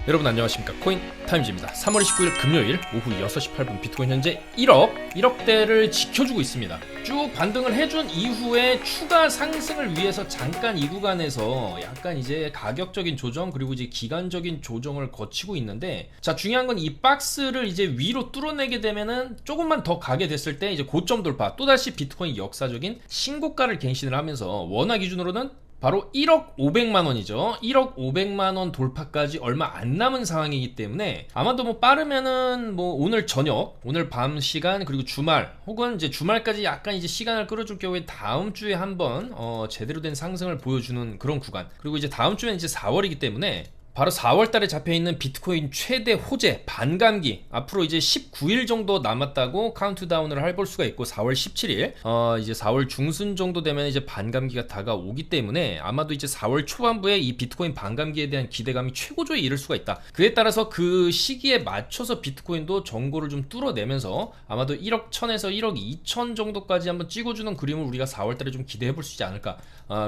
여러분 안녕하십니까, 코인타임즈입니다. 3월 29일 금요일 오후 6시 8분 비트코인 현재 1억대를 지켜주고 있습니다. 쭉 반등을 해준 이후에 추가 상승을 위해서 잠깐 이 구간에서 약간 이제 가격적인 조정 그리고 이제 기간적인 조정을 거치고 있는데, 자, 중요한 건 이 박스를 이제 위로 뚫어내게 되면은 조금만 더 가게 됐을 때 이제 고점 돌파, 또다시 비트코인 역사적인 신고가를 갱신을 하면서 원화 기준으로는 바로 1억 500만원이죠. 1억 500만원 돌파까지 얼마 안 남은 상황이기 때문에 아마도 뭐 빠르면은 뭐 오늘 저녁, 오늘 밤 시간, 그리고 주말 혹은 이제 주말까지 약간 이제 시간을 끌어줄 경우에 다음 주에 한번 제대로 된 상승을 보여주는 그런 구간, 그리고 이제 다음 주엔 이제 4월이기 때문에 바로 4월달에 잡혀있는 비트코인 최대 호재 반감기, 앞으로 이제 19일 정도 남았다고 카운트다운을 해볼 수가 있고, 4월 17일 이제 4월 중순 정도 되면 이제 반감기가 다가오기 때문에 아마도 이제 4월 초반부에 이 비트코인 반감기에 대한 기대감이 최고조에 이를 수가 있다. 그에 따라서 그 시기에 맞춰서 비트코인도 정고를 좀 뚫어내면서 아마도 1억 1000에서 1억 2000 정도까지 한번 찍어주는 그림을 우리가 4월달에 좀 기대해볼 수 있지 않을까,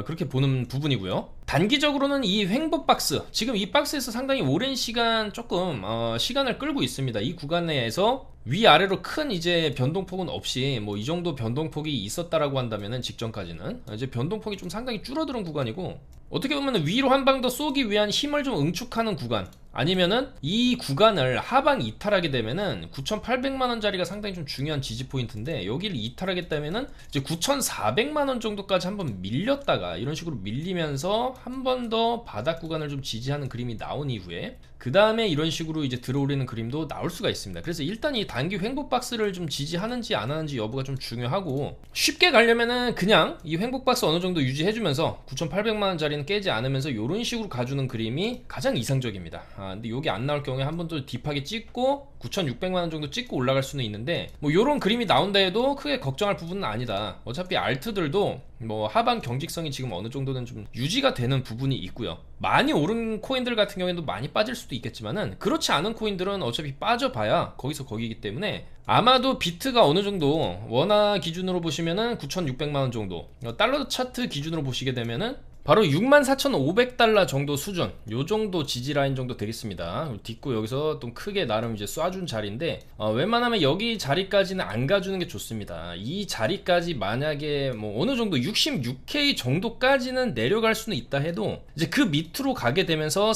그렇게 보는 부분이고요. 단기적으로는 이 횡보 박스, 지금 이 박스에서 상당히 오랜 시간 조금 시간을 끌고 있습니다. 이 구간 내에서 위아래로 큰 이제 변동폭은 없이 뭐 이 정도 변동폭이 있었다라고 한다면은 직전까지는 이제 변동폭이 좀 상당히 줄어드는 구간이고, 어떻게 보면 위로 한 방 더 쏘기 위한 힘을 좀 응축하는 구간, 아니면은 이 구간을 하방 이탈하게 되면은 9,800만원짜리가 상당히 좀 중요한 지지 포인트인데, 여기를 이탈하겠다면은 이제 9,400만원 정도까지 한번 밀렸다가 이런 식으로 밀리면서 한 번 더 바닥 구간을 좀 지지하는 그림이 나온 이후에 그 다음에 이런 식으로 이제 들어오르는 그림도 나올 수가 있습니다. 그래서 일단 이 단기 횡보 박스를 좀 지지하는지 안 하는지 여부가 좀 중요하고, 쉽게 가려면은 그냥 이 횡보 박스 어느 정도 유지해주면서 9,800만원짜리는 깨지 않으면서 이런 식으로 가주는 그림이 가장 이상적입니다. 근데 요게 안 나올 경우에 한 번 더 딥하게 찍고 9,600만원 정도 찍고 올라갈 수는 있는데, 뭐 요런 그림이 나온다 해도 크게 걱정할 부분은 아니다. 어차피 알트들도 뭐 하방 경직성이 지금 어느 정도는 좀 유지가 되는 부분이 있고요. 많이 오른 코인들 같은 경우에도 많이 빠질 수도 있겠지만은, 그렇지 않은 코인들은 어차피 빠져봐야 거기서 거기이기 때문에 아마도 비트가 어느 정도 원화 기준으로 보시면은 9,600만원 정도, 달러 차트 기준으로 보시게 되면은 바로 64,500달러 정도 수준, 요 정도 지지라인 정도 되겠습니다. 딛고 여기서 좀 크게 나름 이제 쏴준 자리인데, 웬만하면 여기 자리까지는 안 가주는 게 좋습니다. 이 자리까지 만약에 뭐 어느 정도 66K 정도까지는 내려갈 수는 있다 해도, 이제 그 밑으로 가게 되면서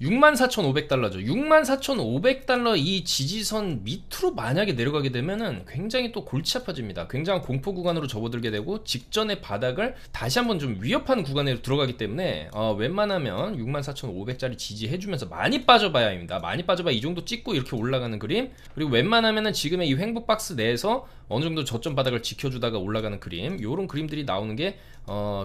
64,500달러죠. 64,500달러 이 지지선 밑으로 만약에 내려가게 되면은 굉장히 또 골치 아파집니다. 굉장한 공포 구간으로 접어들게 되고, 직전의 바닥을 다시 한번 좀 위협하는 구간에 들어가기 때문에 웬만하면 64,500짜리 지지해주면서 많이 빠져봐야 합니다. 많이 빠져봐야 이 정도 찍고 이렇게 올라가는 그림, 그리고 웬만하면은 지금의 이 횡보 박스 내에서 어느 정도 저점 바닥을 지켜주다가 올라가는 그림, 요런 그림들이 나오는 게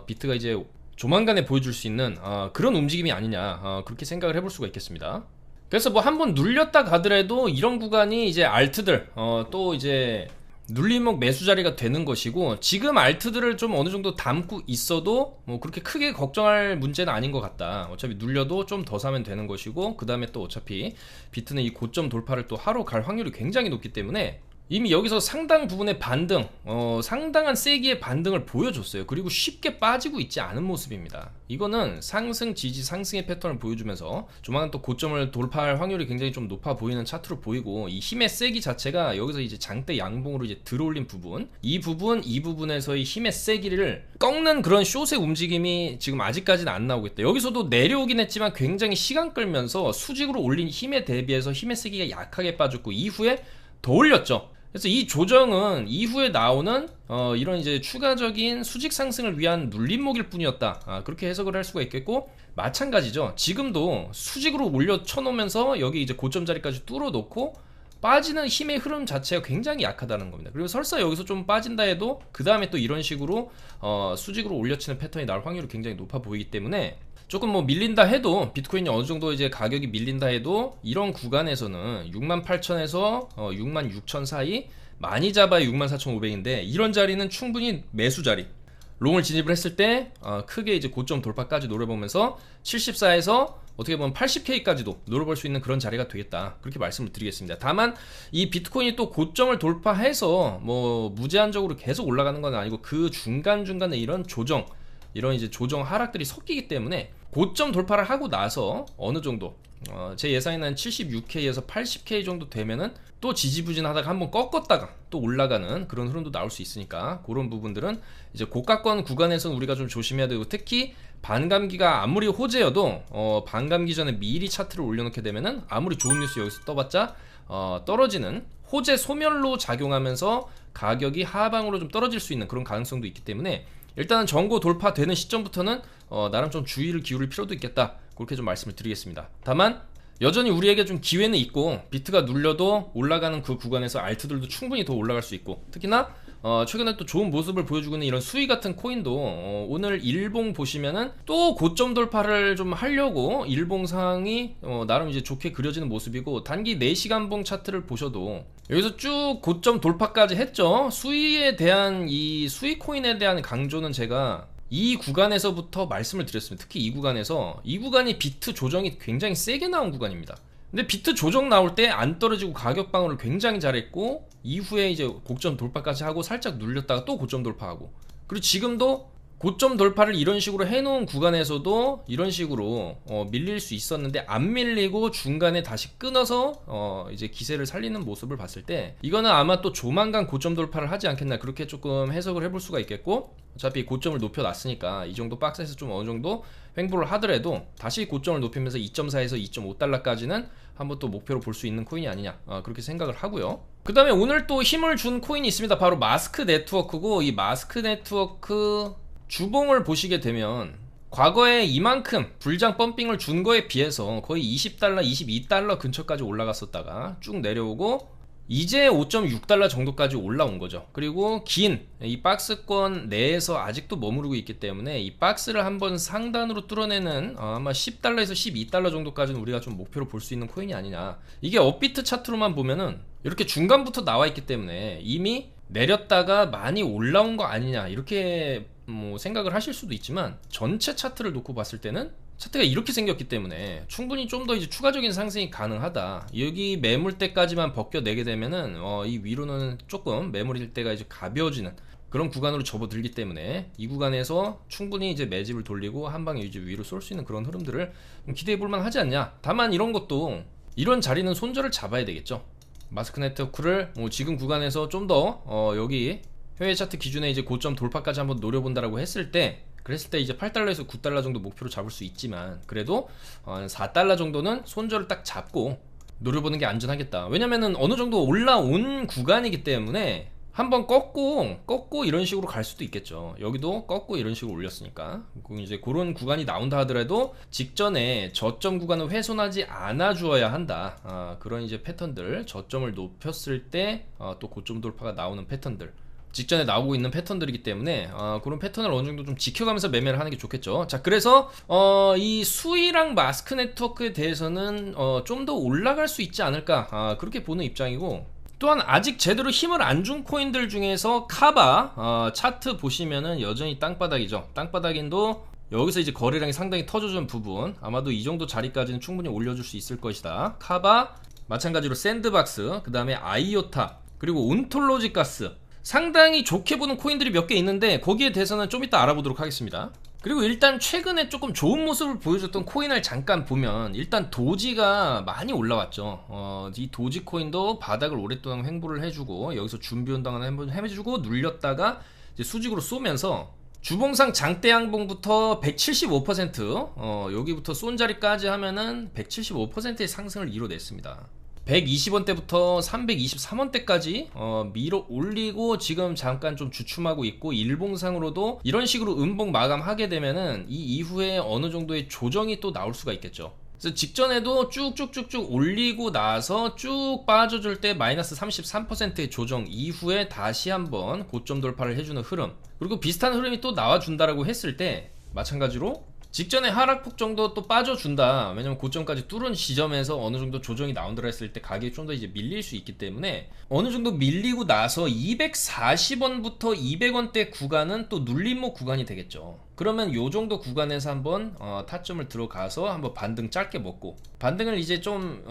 비트가 이제 조만간에 보여줄 수 있는 그런 움직임이 아니냐, 그렇게 생각을 해볼 수가 있겠습니다. 그래서 뭐 한번 눌렸다 가더라도 이런 구간이 이제 알트들 또 이제 눌림목 매수 자리가 되는 것이고, 지금 알트들을 좀 어느 정도 담고 있어도 뭐 그렇게 크게 걱정할 문제는 아닌 것 같다. 어차피 눌려도 좀 더 사면 되는 것이고, 그 다음에 또 어차피 비트는 이 고점 돌파를 또 하러 갈 확률이 굉장히 높기 때문에 이미 여기서 상당 부분의 반등, 상당한 세기의 반등을 보여줬어요. 그리고 쉽게 빠지고 있지 않은 모습입니다. 이거는 상승 지지 상승의 패턴을 보여주면서 조만간 또 고점을 돌파할 확률이 굉장히 좀 높아 보이는 차트로 보이고, 이 힘의 세기 자체가 여기서 이제 장대 양봉으로 이제 들어올린 부분, 이 부분에서의 힘의 세기를 꺾는 그런 숏의 움직임이 지금 아직까지는 안 나오고 있다. 여기서도 내려오긴 했지만 굉장히 시간 끌면서 수직으로 올린 힘에 대비해서 힘의 세기가 약하게 빠졌고, 이후에 더 올렸죠. 그래서 이 조정은 이후에 나오는 이런 이제 추가적인 수직 상승을 위한 눌림목일 뿐이었다, 그렇게 해석을 할 수가 있겠고, 마찬가지죠. 지금도 수직으로 올려 쳐놓으면서 여기 이제 고점 자리까지 뚫어놓고 빠지는 힘의 흐름 자체가 굉장히 약하다는 겁니다. 그리고 설사 여기서 좀 빠진다 해도 그 다음에 또 이런 식으로 수직으로 올려치는 패턴이 나올 확률이 굉장히 높아 보이기 때문에, 조금 뭐 밀린다 해도, 비트코인이 어느 정도 이제 가격이 밀린다 해도 이런 구간에서는 68,000에서 66,000 사이, 많이 잡아야 64,500인데 이런 자리는 충분히 매수 자리, 롱을 진입을 했을 때 크게 이제 고점 돌파까지 노려보면서 74에서 어떻게 보면 80K까지도 노려볼 수 있는 그런 자리가 되겠다, 그렇게 말씀을 드리겠습니다. 다만 이 비트코인이 또 고점을 돌파해서 뭐 무제한적으로 계속 올라가는 건 아니고, 그 중간중간에 이런 조정 하락들이 섞이기 때문에 고점 돌파를 하고 나서 어느 정도 제 예상에는 76K에서 80K 정도 되면은 또 지지부진하다가 한번 꺾었다가 또 올라가는 그런 흐름도 나올 수 있으니까 그런 부분들은 이제 고가권 구간에서는 우리가 좀 조심해야 되고, 특히 반감기가 아무리 호재여도 반감기 전에 미리 차트를 올려놓게 되면은 아무리 좋은 뉴스 여기서 떠봤자 떨어지는 호재 소멸로 작용하면서 가격이 하방으로 좀 떨어질 수 있는 그런 가능성도 있기 때문에 일단은 전고 돌파되는 시점부터는 나름 좀 주의를 기울일 필요도 있겠다, 그렇게 좀 말씀을 드리겠습니다. 다만 여전히 우리에게 좀 기회는 있고, 비트가 눌려도 올라가는 그 구간에서 알트들도 충분히 더 올라갈 수 있고, 특히나 최근에 또 좋은 모습을 보여주고 있는 이런 수위 같은 코인도 오늘 일봉 보시면은 또 고점 돌파를 좀 하려고 일봉 상황이 나름 이제 좋게 그려지는 모습이고, 단기 4시간봉 차트를 보셔도 여기서 쭉 고점 돌파까지 했죠. 수위에 대한 이 수위 코인에 대한 강조는 제가 이 구간에서부터 말씀을 드렸습니다. 특히 이 구간이 비트 조정이 굉장히 세게 나온 구간입니다. 근데 비트 조정 나올 때 안 떨어지고 가격 방어를 굉장히 잘했고, 이후에 이제 고점 돌파까지 하고 살짝 눌렸다가 또 고점 돌파하고, 그리고 지금도 고점 돌파를 이런 식으로 해놓은 구간에서도 이런 식으로 밀릴 수 있었는데 안 밀리고 중간에 다시 끊어서 이제 기세를 살리는 모습을 봤을 때 이거는 아마 또 조만간 고점 돌파를 하지 않겠나, 그렇게 조금 해석을 해볼 수가 있겠고, 어차피 고점을 높여놨으니까 이 정도 박스에서 좀 어느 정도 횡보를 하더라도 다시 고점을 높이면서 2.4에서 2.5달러까지는 한번 또 목표로 볼 수 있는 코인이 아니냐, 그렇게 생각을 하고요. 그 다음에 오늘 또 힘을 준 코인이 있습니다. 바로 마스크 네트워크고, 이 마스크 네트워크 주봉을 보시게 되면 과거에 이만큼 불장 펌핑을 준 거에 비해서 거의 20달러, 22달러 근처까지 올라갔었다가 쭉 내려오고 이제 5.6달러 정도까지 올라온 거죠. 그리고 긴 이 박스권 내에서 아직도 머무르고 있기 때문에 이 박스를 한번 상단으로 뚫어내는 아마 10달러에서 12달러 정도까지는 우리가 좀 목표로 볼 수 있는 코인이 아니냐. 이게 업비트 차트로만 보면은 이렇게 중간부터 나와 있기 때문에 이미 내렸다가 많이 올라온 거 아니냐, 이렇게 뭐 생각을 하실 수도 있지만, 전체 차트를 놓고 봤을 때는 차트가 이렇게 생겼기 때문에 충분히 좀 더 이제 추가적인 상승이 가능하다. 여기 매물대까지만 벗겨내게 되면은 이 위로는 조금 매물일 때가 이제 가벼워지는 그런 구간으로 접어들기 때문에 이 구간에서 충분히 이제 매집을 돌리고 한 방에 이제 위로 쏠 수 있는 그런 흐름들을 기대해 볼 만하지 않냐. 다만 이런 것도 이런 자리는 손절을 잡아야 되겠죠. 마스크 네트워크를 지금 구간에서 좀 더 여기 해외 차트 기준에 이제 고점 돌파까지 한번 노려본다라고 했을 때, 그랬을 때 이제 8달러에서 9달러 정도 목표로 잡을 수 있지만, 그래도 4달러 정도는 손절을 딱 잡고 노려보는 게 안전하겠다. 왜냐면은 어느 정도 올라온 구간이기 때문에 한번 꺾고 이런 식으로 갈 수도 있겠죠. 여기도 꺾고 이런 식으로 올렸으니까 이제 그런 구간이 나온다 하더라도 직전에 저점 구간을 훼손하지 않아 주어야 한다. 그런 이제 패턴들, 저점을 높였을 때 또 고점 돌파가 나오는 패턴들, 직전에 나오고 있는 패턴들이기 때문에 그런 패턴을 어느 정도 좀 지켜가면서 매매를 하는 게 좋겠죠. 자, 그래서 이 수위랑 마스크 네트워크에 대해서는 좀 더 올라갈 수 있지 않을까, 그렇게 보는 입장이고, 또한 아직 제대로 힘을 안 준 코인들 중에서 카바 차트 보시면은 여전히 땅바닥이죠. 땅바닥인도 여기서 이제 거래량이 상당히 터져준 부분, 아마도 이 정도 자리까지는 충분히 올려줄 수 있을 것이다. 카바 마찬가지로 샌드박스, 그 다음에 아이오타, 그리고 온톨로지 가스, 상당히 좋게 보는 코인들이 몇 개 있는데 거기에 대해서는 좀 이따 알아보도록 하겠습니다. 그리고 일단 최근에 조금 좋은 모습을 보여줬던 코인을 잠깐 보면, 일단 도지가 많이 올라왔죠. 이 도지 코인도 바닥을 오랫동안 횡보를 해주고 여기서 준비 운동을 한번 해주고 눌렸다가 이제 수직으로 쏘면서 주봉상 장대 양봉부터 175%, 여기부터 쏜 자리까지 하면은 175%의 상승을 이뤄냈습니다. 120원대부터 323원대까지 밀어 올리고 지금 잠깐 좀 주춤하고 있고, 일봉상으로도 이런 식으로 음봉 마감하게 되면은 이 이후에 어느 정도의 조정이 또 나올 수가 있겠죠. 그래서 직전에도 쭉쭉쭉쭉 올리고 나서 쭉 빠져줄 때 마이너스 33%의 조정 이후에 다시 한번 고점 돌파를 해주는 흐름, 그리고 비슷한 흐름이 또 나와준다라고 했을 때 마찬가지로 직전에 하락폭 정도 또 빠져준다. 왜냐면 고점까지 뚫은 지점에서 어느 정도 조정이 나온다라 했을 때 가격이 좀 더 이제 밀릴 수 있기 때문에 어느 정도 밀리고 나서 240원부터 200원대 구간은 또 눌림목 구간이 되겠죠. 그러면 요 정도 구간에서 한번 타점을 들어가서 한번 반등 짧게 먹고, 반등을 이제 좀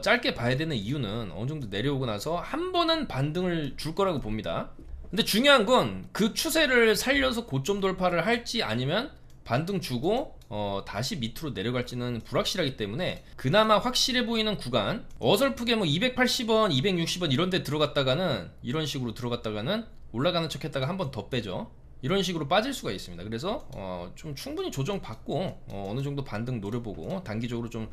짧게 봐야 되는 이유는 어느 정도 내려오고 나서 한 번은 반등을 줄 거라고 봅니다. 근데 중요한 건 그 추세를 살려서 고점 돌파를 할지 아니면 반등 주고 다시 밑으로 내려갈지는 불확실하기 때문에 그나마 확실해 보이는 구간, 어설프게 뭐 280원 260원 이런 데 들어갔다가는, 이런 식으로 들어갔다가는 올라가는 척 했다가 한 번 더 빼죠. 이런 식으로 빠질 수가 있습니다. 그래서 좀 충분히 조정받고 어느 정도 반등 노려보고 단기적으로 좀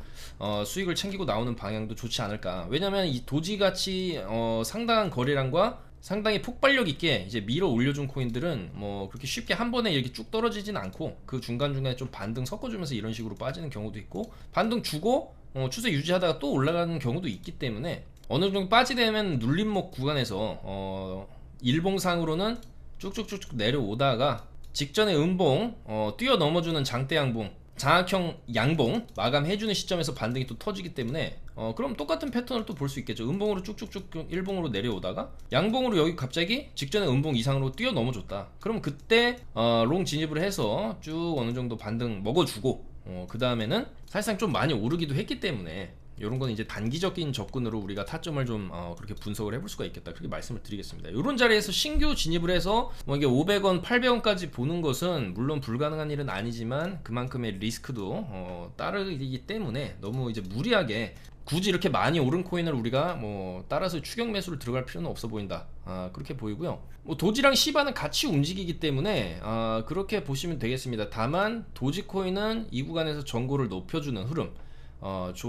수익을 챙기고 나오는 방향도 좋지 않을까. 왜냐면 이 도지같이 상당한 거래량과 상당히 폭발력 있게 이제 밀어 올려준 코인들은 뭐 그렇게 쉽게 한 번에 이렇게 쭉 떨어지진 않고 그 중간중간에 좀 반등 섞어주면서 이런 식으로 빠지는 경우도 있고, 반등 주고 추세 유지하다가 또 올라가는 경우도 있기 때문에 어느 정도 빠지되면 눌림목 구간에서 일봉상으로는 쭉쭉쭉쭉 내려오다가 직전에 음봉 뛰어넘어주는 장대 양봉, 장악형 양봉 마감해주는 시점에서 반등이 또 터지기 때문에 그럼 똑같은 패턴을 또 볼 수 있겠죠. 음봉으로 쭉쭉쭉 일봉으로 내려오다가 양봉으로 여기 갑자기 직전에 음봉 이상으로 뛰어넘어줬다. 그럼 그때 롱 진입을 해서 쭉 어느 정도 반등 먹어주고 그 다음에는 사실상 좀 많이 오르기도 했기 때문에 이런 건 이제 단기적인 접근으로 우리가 타점을 좀 그렇게 분석을 해볼 수가 있겠다, 그렇게 말씀을 드리겠습니다. 이런 자리에서 신규 진입을 해서 뭐 이게 500원 800원까지 보는 것은 물론 불가능한 일은 아니지만 그만큼의 리스크도 따르기 때문에 너무 이제 무리하게 굳이 이렇게 많이 오른 코인을 우리가 뭐 따라서 추격 매수를 들어갈 필요는 없어 보인다, 그렇게 보이고요. 뭐 도지랑 시바는 같이 움직이기 때문에 그렇게 보시면 되겠습니다. 다만 도지코인은 이 구간에서 정고를 높여주는 흐름,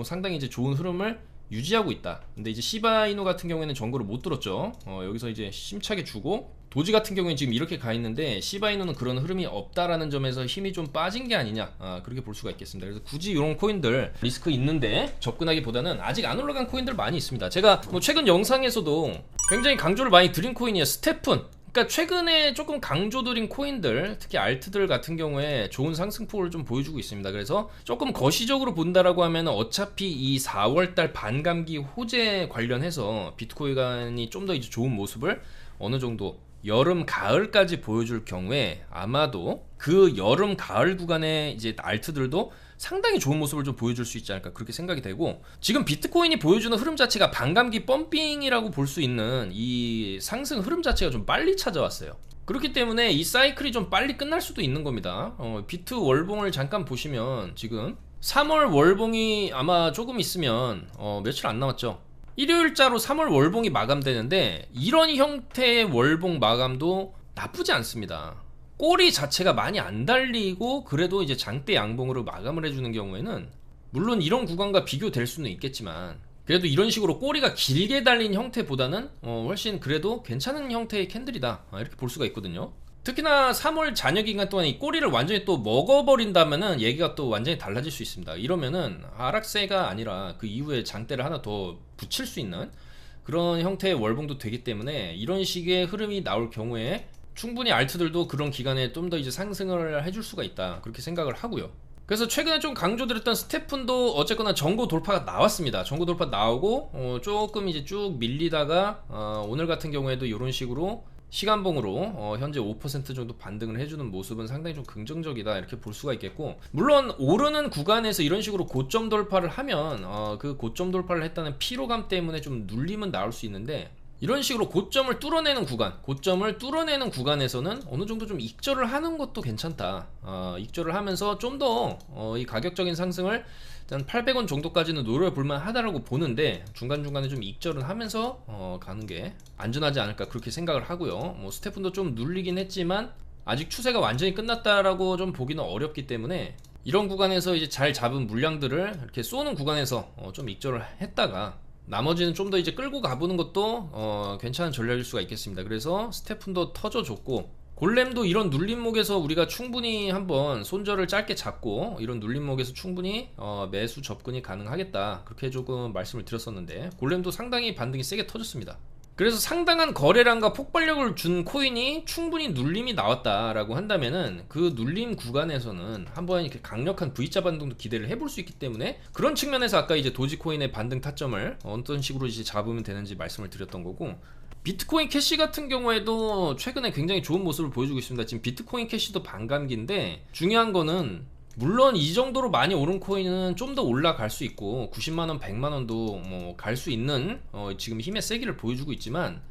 상당히 이제 좋은 흐름을 유지하고 있다. 근데 이제 시바이누 같은 경우에는 정보를 못 들었죠. 여기서 이제 심차게 주고, 도지 같은 경우에는 지금 이렇게 가 있는데 시바이누는 그런 흐름이 없다라는 점에서 힘이 좀 빠진 게 아니냐, 그렇게 볼 수가 있겠습니다. 그래서 굳이 이런 코인들 리스크 있는데 접근하기보다는 아직 안 올라간 코인들 많이 있습니다. 제가 뭐 최근 영상에서도 굉장히 강조를 많이 드린 코인이에요. 스테픈. 그러니까 최근에 조금 강조드린 코인들, 특히 알트들 같은 경우에 좋은 상승폭을 좀 보여주고 있습니다. 그래서 조금 거시적으로 본다라고 하면 어차피 이 4월달 반감기 호재 관련해서 비트코인이 좀 더 이제 좋은 모습을 어느 정도 여름 가을까지 보여줄 경우에 아마도 그 여름 가을 구간에 이제 알트들도 상당히 좋은 모습을 좀 보여줄 수 있지 않을까, 그렇게 생각이 되고, 지금 비트코인이 보여주는 흐름 자체가 반감기 펌핑이라고 볼 수 있는 이 상승 흐름 자체가 좀 빨리 찾아왔어요. 그렇기 때문에 이 사이클이 좀 빨리 끝날 수도 있는 겁니다. 비트 월봉을 잠깐 보시면 지금 3월 월봉이 아마 조금 있으면 며칠 안 남았죠. 일요일자로 3월 월봉이 마감되는데 이런 형태의 월봉 마감도 나쁘지 않습니다. 꼬리 자체가 많이 안 달리고 그래도 이제 장대 양봉으로 마감을 해주는 경우에는 물론 이런 구간과 비교될 수는 있겠지만 그래도 이런 식으로 꼬리가 길게 달린 형태보다는 훨씬 그래도 괜찮은 형태의 캔들이다, 이렇게 볼 수가 있거든요. 특히나 3월 잔여 기간 동안 이 꼬리를 완전히 또 먹어버린다면은 얘기가 또 완전히 달라질 수 있습니다. 이러면은 하락세가 아니라 그 이후에 장대를 하나 더 붙일 수 있는 그런 형태의 월봉도 되기 때문에 이런 식의 흐름이 나올 경우에 충분히 알트들도 그런 기간에 좀 더 이제 상승을 해줄 수가 있다, 그렇게 생각을 하고요. 그래서 최근에 좀 강조드렸던 스테픈도 어쨌거나 정고 돌파가 나왔습니다. 정고 돌파 나오고 조금 이제 쭉 밀리다가 오늘 같은 경우에도 이런 식으로 시간봉으로 현재 5% 정도 반등을 해주는 모습은 상당히 좀 긍정적이다, 이렇게 볼 수가 있겠고, 물론 오르는 구간에서 이런 식으로 고점 돌파를 하면 그 고점 돌파를 했다는 피로감 때문에 좀 눌림은 나올 수 있는데, 이런 식으로 고점을 뚫어내는 구간에서는 어느 정도 좀 익절을 하는 것도 괜찮다. 익절을 하면서 좀 더 이 가격적인 상승을 한 800원 정도까지는 노려볼만 하다라고 보는데 중간중간에 좀 익절은 하면서 가는 게 안전하지 않을까, 그렇게 생각을 하고요. 뭐 스테픈도 좀 눌리긴 했지만 아직 추세가 완전히 끝났다라고 좀 보기는 어렵기 때문에 이런 구간에서 이제 잘 잡은 물량들을 이렇게 쏘는 구간에서 좀 익절을 했다가 나머지는 좀 더 이제 끌고 가보는 것도 괜찮은 전략일 수가 있겠습니다. 그래서 스테픈도 터져줬고, 골렘도 이런 눌림목에서 우리가 충분히 한번 손절을 짧게 잡고 이런 눌림목에서 충분히 매수 접근이 가능하겠다, 그렇게 조금 말씀을 드렸었는데 골렘도 상당히 반등이 세게 터졌습니다. 그래서 상당한 거래량과 폭발력을 준 코인이 충분히 눌림이 나왔다라고 한다면은 그 눌림 구간에서는 한번 이렇게 강력한 V자 반등도 기대를 해볼 수 있기 때문에 그런 측면에서 아까 이제 도지코인의 반등 타점을 어떤 식으로 이제 잡으면 되는지 말씀을 드렸던 거고, 비트코인 캐시 같은 경우에도 최근에 굉장히 좋은 모습을 보여주고 있습니다. 지금 비트코인 캐시도 반감기인데 중요한 거는 물론 이 정도로 많이 오른 코인은 좀 더 올라갈 수 있고 90만원 100만원도 뭐 갈 수 있는 지금 힘의 세기를 보여주고 있지만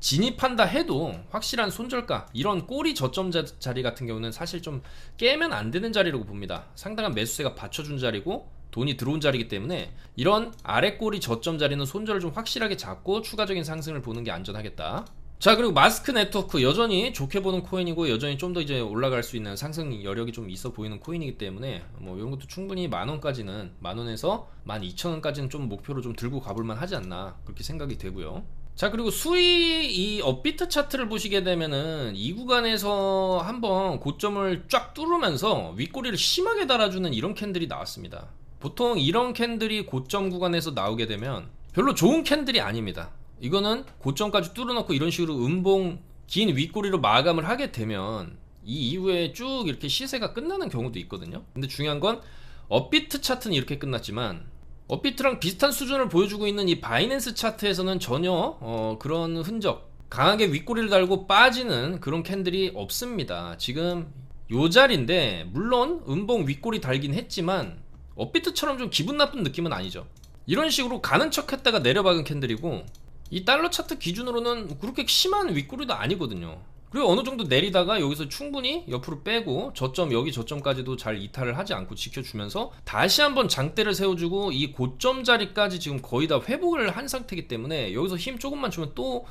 진입한다 해도 확실한 손절가, 이런 꼬리 저점 자리 같은 경우는 사실 좀 깨면 안 되는 자리라고 봅니다. 상당한 매수세가 받쳐준 자리고 돈이 들어온 자리이기 때문에 이런 아래 꼬리 저점 자리는 손절을 좀 확실하게 잡고 추가적인 상승을 보는 게 안전하겠다. 자, 그리고 마스크 네트워크 여전히 좋게 보는 코인이고 여전히 좀 더 이제 올라갈 수 있는 상승 여력이 좀 있어 보이는 코인이기 때문에 뭐 이런 것도 충분히 만원까지는, 만원에서 12,000원까지는 좀 목표로 좀 들고 가볼만 하지 않나, 그렇게 생각이 되고요. 자, 그리고 수위 이 업비트 차트를 보시게 되면은 이 구간에서 한번 고점을 쫙 뚫으면서 윗꼬리를 심하게 달아주는 이런 캔들이 나왔습니다. 보통 이런 캔들이 고점 구간에서 나오게 되면 별로 좋은 캔들이 아닙니다. 이거는 고점까지 뚫어놓고 이런 식으로 음봉 긴 윗꼬리로 마감을 하게 되면 이 이후에 쭉 이렇게 시세가 끝나는 경우도 있거든요. 근데 중요한 건 업비트 차트는 이렇게 끝났지만 업비트랑 비슷한 수준을 보여주고 있는 이 바이낸스 차트에서는 전혀 그런 흔적, 강하게 윗꼬리를 달고 빠지는 그런 캔들이 없습니다. 지금 요 자리인데 물론 음봉 윗꼬리 달긴 했지만 업비트처럼 좀 기분 나쁜 느낌은 아니죠. 이런 식으로 가는 척 했다가 내려박은 캔들이고, 이 달러 차트 기준으로는 그렇게 심한 윗꼬리도 아니거든요. 그리고 어느 정도 내리다가 여기서 충분히 옆으로 빼고 저점, 여기 저점까지도 잘 이탈을 하지 않고 지켜주면서 다시 한번 장대를 세워주고 이 고점 자리까지 지금 거의 다 회복을 한 상태이기 때문에 여기서 힘 조금만 주면 또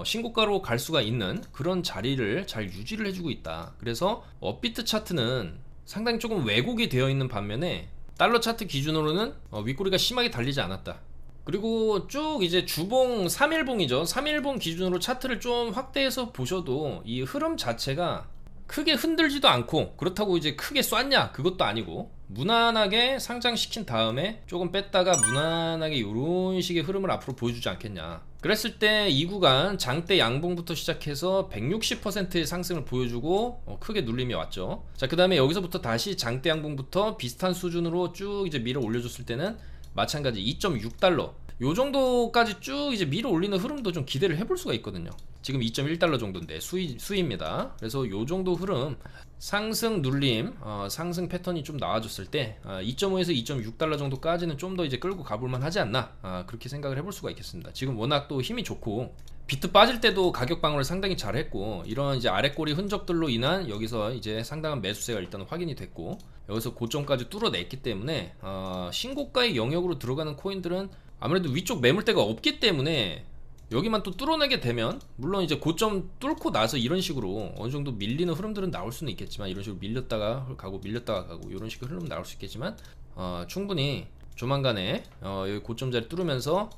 신고가로 갈 수가 있는 그런 자리를 잘 유지를 해주고 있다. 그래서 업비트 차트는 상당히 조금 왜곡이 되어 있는 반면에 달러 차트 기준으로는 윗꼬리가 심하게 달리지 않았다. 그리고 쭉 이제 주봉 3일봉이죠. 3일봉 기준으로 차트를 좀 확대해서 보셔도 이 흐름 자체가 크게 흔들지도 않고 그렇다고 이제 크게 쐈냐 그것도 아니고 무난하게 상장시킨 다음에 조금 뺐다가 무난하게 이런 식의 흐름을 앞으로 보여주지 않겠냐. 그랬을 때 이 구간 장대 양봉부터 시작해서 160%의 상승을 보여주고 크게 눌림이 왔죠. 자, 그 다음에 여기서부터 다시 장대 양봉부터 비슷한 수준으로 쭉 이제 밀어 올려줬을 때는 마찬가지 2.6달러 요 정도까지 쭉 이제 밀어 올리는 흐름도 좀 기대를 해볼 수가 있거든요. 지금 2.1달러 정도인데 수위입니다. 그래서 요 정도 흐름 상승 눌림, 상승 패턴이 좀 나와줬을 때 2.5에서 2.6달러 정도까지는 좀 더 이제 끌고 가볼만 하지 않나, 그렇게 생각을 해볼 수가 있겠습니다. 지금 워낙 또 힘이 좋고 비트 빠질 때도 가격 방어를 상당히 잘했고 이런 이제 아래 꼬리 흔적들로 인한 여기서 이제 상당한 매수세가 일단 확인이 됐고 여기서 고점까지 뚫어냈기 때문에 신고가의 영역으로 들어가는 코인들은 아무래도 위쪽 매물대가 없기 때문에 여기만 또 뚫어내게 되면 물론 이제 고점 뚫고 나서 이런 식으로 어느 정도 밀리는 흐름들은 나올 수는 있겠지만 이런 식으로 밀렸다가 가고 이런 식의 흐름 나올 수 있겠지만 충분히 조만간에 여기 고점 자리 뚫으면서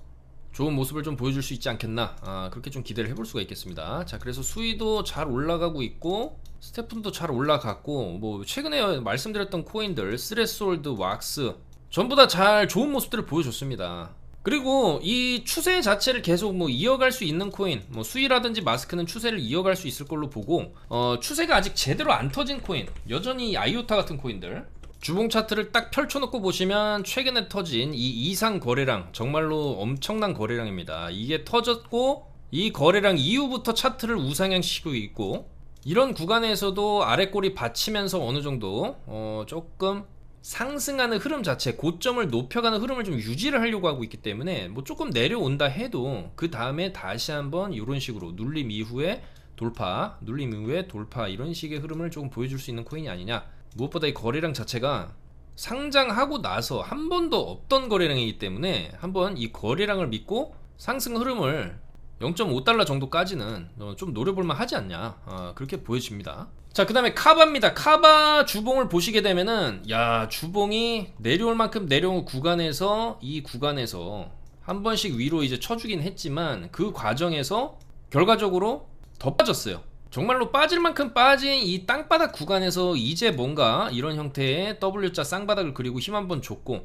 좋은 모습을 좀 보여줄 수 있지 않겠나, 그렇게 좀 기대를 해볼 수가 있겠습니다. 자, 그래서 수위도 잘 올라가고 있고 스태프도 잘 올라갔고 뭐 최근에 말씀드렸던 코인들 스레스홀드, 왁스 전부 다 잘 좋은 모습들을 보여줬습니다. 그리고 이 추세 자체를 계속 뭐 이어갈 수 있는 코인, 뭐 수위라든지 마스크는 추세를 이어갈 수 있을 걸로 보고 추세가 아직 제대로 안 터진 코인, 여전히 아이오타 같은 코인들 주봉 차트를 딱 펼쳐놓고 보시면 최근에 터진 이 이상 거래량 정말로 엄청난 거래량입니다. 이게 터졌고 이 거래량 이후부터 차트를 우상향시키고 있고 이런 구간에서도 아래 꼬리 받치면서 어느 정도 조금 상승하는 흐름 자체, 고점을 높여가는 흐름을 좀 유지를 하려고 하고 있기 때문에 뭐 조금 내려온다 해도 그 다음에 다시 한번 이런 식으로 눌림 이후에 돌파, 눌림 이후에 돌파, 이런 식의 흐름을 조금 보여줄 수 있는 코인이 아니냐. 무엇보다 이 거래량 자체가 상장하고 나서 한 번도 없던 거래량이기 때문에 한번 이 거래량을 믿고 상승 흐름을 0.5달러 정도까지는 좀 노려볼만 하지 않냐, 그렇게 보여집니다. 자, 그 다음에 카바입니다. 카바 주봉을 보시게 되면은 야, 주봉이 내려올 만큼 내려온 구간에서 이 구간에서 한 번씩 위로 이제 쳐주긴 했지만 그 과정에서 결과적으로 더 빠졌어요. 정말로 빠질 만큼 빠진 이 땅바닥 구간에서 이제 뭔가 이런 형태의 W자 쌍바닥을 그리고 힘 한번 줬고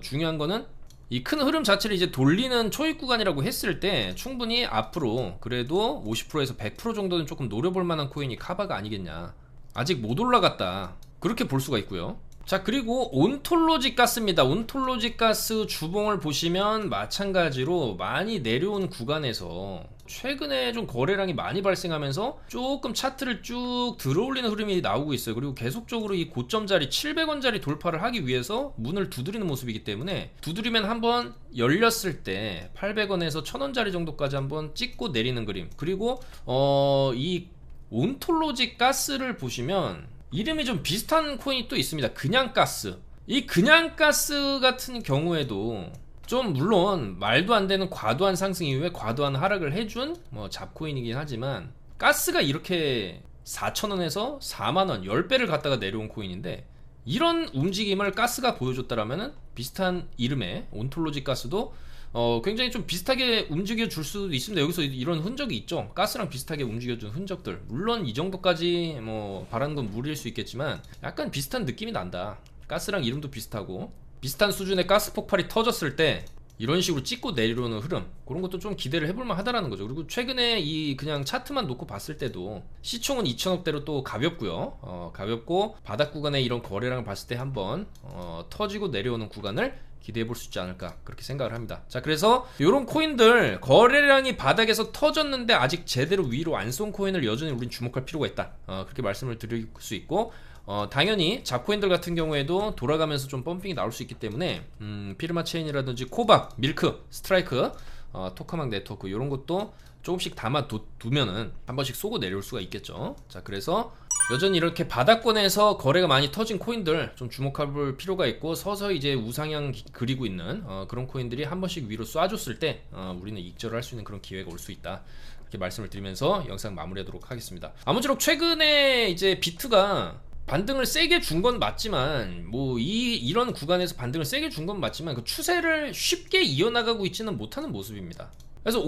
중요한 거는 이 큰 흐름 자체를 이제 돌리는 초입 구간이라고 했을 때 충분히 앞으로 그래도 50%에서 100% 정도는 조금 노려볼 만한 코인이 카바가 아니겠냐. 아직 못 올라갔다, 그렇게 볼 수가 있고요. 자, 그리고 온톨로지 가스입니다. 온톨로지 가스 주봉을 보시면 마찬가지로 많이 내려온 구간에서 최근에 좀 거래량이 많이 발생하면서 조금 차트를 쭉 들어올리는 흐름이 나오고 있어요. 그리고 계속적으로 이 고점자리 700원짜리 돌파를 하기 위해서 문을 두드리는 모습이기 때문에, 두드리면 한번 열렸을 때 800원에서 1000원짜리 정도까지 한번 찍고 내리는 그림. 그리고 이 온톨로지 가스를 보시면 이름이 좀 비슷한 코인이 또 있습니다. 그냥 가스. 이 그냥 가스 같은 경우에도 좀 물론 말도 안 되는 과도한 상승 이후에 과도한 하락을 해준 뭐 잡코인이긴 하지만, 가스가 이렇게 4,000원에서 4만원 10배를 갖다가 내려온 코인인데, 이런 움직임을 가스가 보여줬다라면은 비슷한 이름의 온톨로지 가스도 굉장히 좀 비슷하게 움직여 줄 수도 있습니다. 여기서 이런 흔적이 있죠. 가스랑 비슷하게 움직여준 흔적들. 물론 이 정도까지 뭐 바라는 건 무리일 수 있겠지만 약간 비슷한 느낌이 난다. 가스랑 이름도 비슷하고 비슷한 수준의 가스 폭발이 터졌을 때 이런 식으로 찍고 내려오는 흐름, 그런 것도 좀 기대를 해볼만 하다라는 거죠. 그리고 최근에 이 그냥 차트만 놓고 봤을 때도 시총은 2천억대로 또 가볍고요. 가볍고 바닥 구간에 이런 거래량을 봤을 때 한번 터지고 내려오는 구간을 기대해 볼 수 있지 않을까, 그렇게 생각을 합니다. 자, 그래서 이런 코인들 거래량이 바닥에서 터졌는데 아직 제대로 위로 안 쏜 코인을 여전히 우린 주목할 필요가 있다, 그렇게 말씀을 드릴 수 있고, 당연히 잡코인들 같은 경우에도 돌아가면서 좀 펌핑이 나올 수 있기 때문에 피르마 체인이라든지 코박, 밀크, 스트라이크, 토카막 네트워크 이런 것도 조금씩 담아 두면은 한 번씩 쏘고 내려올 수가 있겠죠. 자, 그래서 여전히 이렇게 바닥권에서 거래가 많이 터진 코인들 좀 주목할 필요가 있고, 서서히 이제 우상향 그리고 있는 그런 코인들이 한 번씩 위로 쏴줬을 때 우리는 익절을 할 수 있는 그런 기회가 올 수 있다, 이렇게 말씀을 드리면서 영상 마무리하도록 하겠습니다. 아무쪼록 최근에 이제 비트가 반등을 세게 준 건 맞지만, 뭐 이런 구간에서 반등을 세게 준 건 맞지만 그 추세를 쉽게 이어나가고 있지는 못하는 모습입니다. 그래서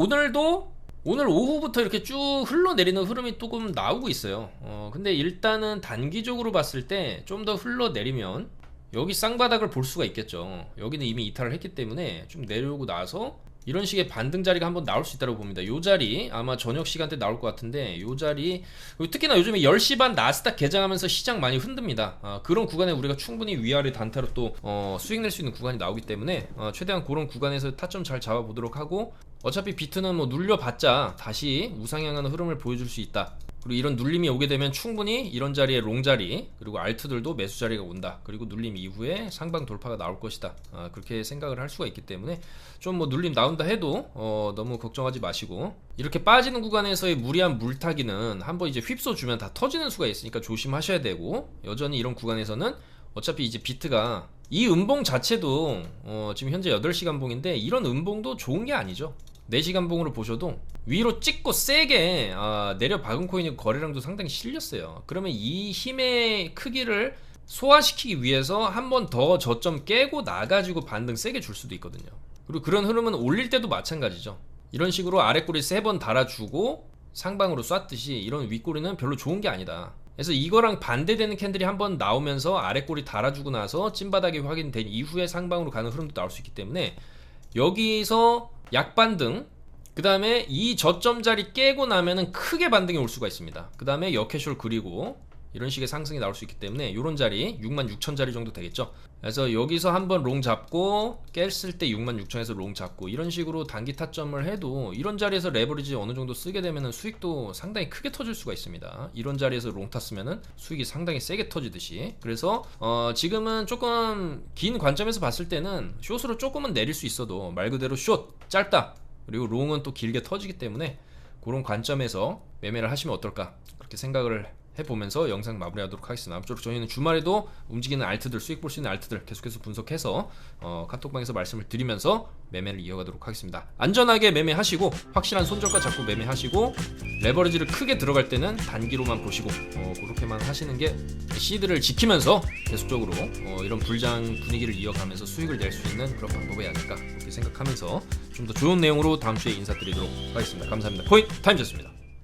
오늘 오후부터 이렇게 쭉 흘러내리는 흐름이 조금 나오고 있어요. 근데 일단은 단기적으로 봤을 때 좀 더 흘러내리면 여기 쌍바닥을 볼 수가 있겠죠. 여기는 이미 이탈을 했기 때문에 좀 내려오고 나서 이런 식의 반등 자리가 한번 나올 수 있다고 봅니다. 요 자리 아마 저녁 시간대 나올 것 같은데, 요 자리, 특히나 요즘에 10시 반 나스닥 개장하면서 시장 많이 흔듭니다. 그런 구간에 우리가 충분히 위아래 단타로 또 수익 낼 수 있는 구간이 나오기 때문에 최대한 그런 구간에서 타점 잘 잡아보도록 하고, 어차피 비트는 뭐 눌려봤자 다시 우상향하는 흐름을 보여줄 수 있다. 그리고 이런 눌림이 오게 되면 충분히 이런 자리에 롱자리, 그리고 알트들도 매수 자리가 온다. 그리고 눌림 이후에 상방 돌파가 나올 것이다. 그렇게 생각을 할 수가 있기 때문에 좀 뭐 눌림 나온다 해도 너무 걱정하지 마시고, 이렇게 빠지는 구간에서의 무리한 물타기는 한번 이제 휩써 주면 다 터지는 수가 있으니까 조심하셔야 되고, 여전히 이런 구간에서는 어차피 이제 비트가 이 음봉 자체도 지금 현재 8시간 봉인데, 이런 음봉도 좋은 게 아니죠. 4시간 봉으로 보셔도 위로 찍고 세게 내려 박은 코인이 거래량도 상당히 실렸어요. 그러면 이 힘의 크기를 소화시키기 위해서 한 번 더 저점 깨고 나가지고 반등 세게 줄 수도 있거든요. 그리고 그런 흐름은 올릴 때도 마찬가지죠. 이런 식으로 아랫꼬리 3번 달아주고 상방으로 쐈듯이 이런 윗꼬리는 별로 좋은 게 아니다. 그래서 이거랑 반대되는 캔들이 한번 나오면서 아랫꼬리 달아주고 나서 찐바닥이 확인된 이후에 상방으로 가는 흐름도 나올 수 있기 때문에, 여기서 약반등, 그 다음에 이 저점 자리 깨고 나면은 크게 반등이 올 수가 있습니다. 그 다음에 역캐쇼를 그리고 이런 식의 상승이 나올 수 있기 때문에 이런 자리 66,000자리 정도 되겠죠. 그래서 여기서 한번 롱 잡고 깼을 때 66,000에서 롱 잡고 이런 식으로 단기 타점을 해도 이런 자리에서 레버리지 어느 정도 쓰게 되면은 수익도 상당히 크게 터질 수가 있습니다. 이런 자리에서 롱 탔으면은 수익이 상당히 세게 터지듯이. 그래서 지금은 조금 긴 관점에서 봤을 때는 숏으로 조금은 내릴 수 있어도 말 그대로 숏 짧다, 그리고 롱은 또 길게 터지기 때문에 그런 관점에서 매매를 하시면 어떨까, 그렇게 생각을 해보면서 영상 마무리하도록 하겠습니다. 아무쪼록 저희는 주말에도 움직이는 알트들, 수익 볼 수 있는 알트들 계속해서 분석해서 카톡방에서 말씀을 드리면서 매매를 이어가도록 하겠습니다. 안전하게 매매하시고 확실한 손절가 잡고 매매하시고, 레버리지를 크게 들어갈 때는 단기로만 보시고 그렇게만 하시는 게 시드를 지키면서 계속적으로 이런 불장 분위기를 이어가면서 수익을 낼 수 있는 그런 방법이 아닐까, 그렇게 생각하면서 좀 더 좋은 내용으로 다음 주에 인사드리도록 하겠습니다. 감사합니다. 코인 타임즈였습니다.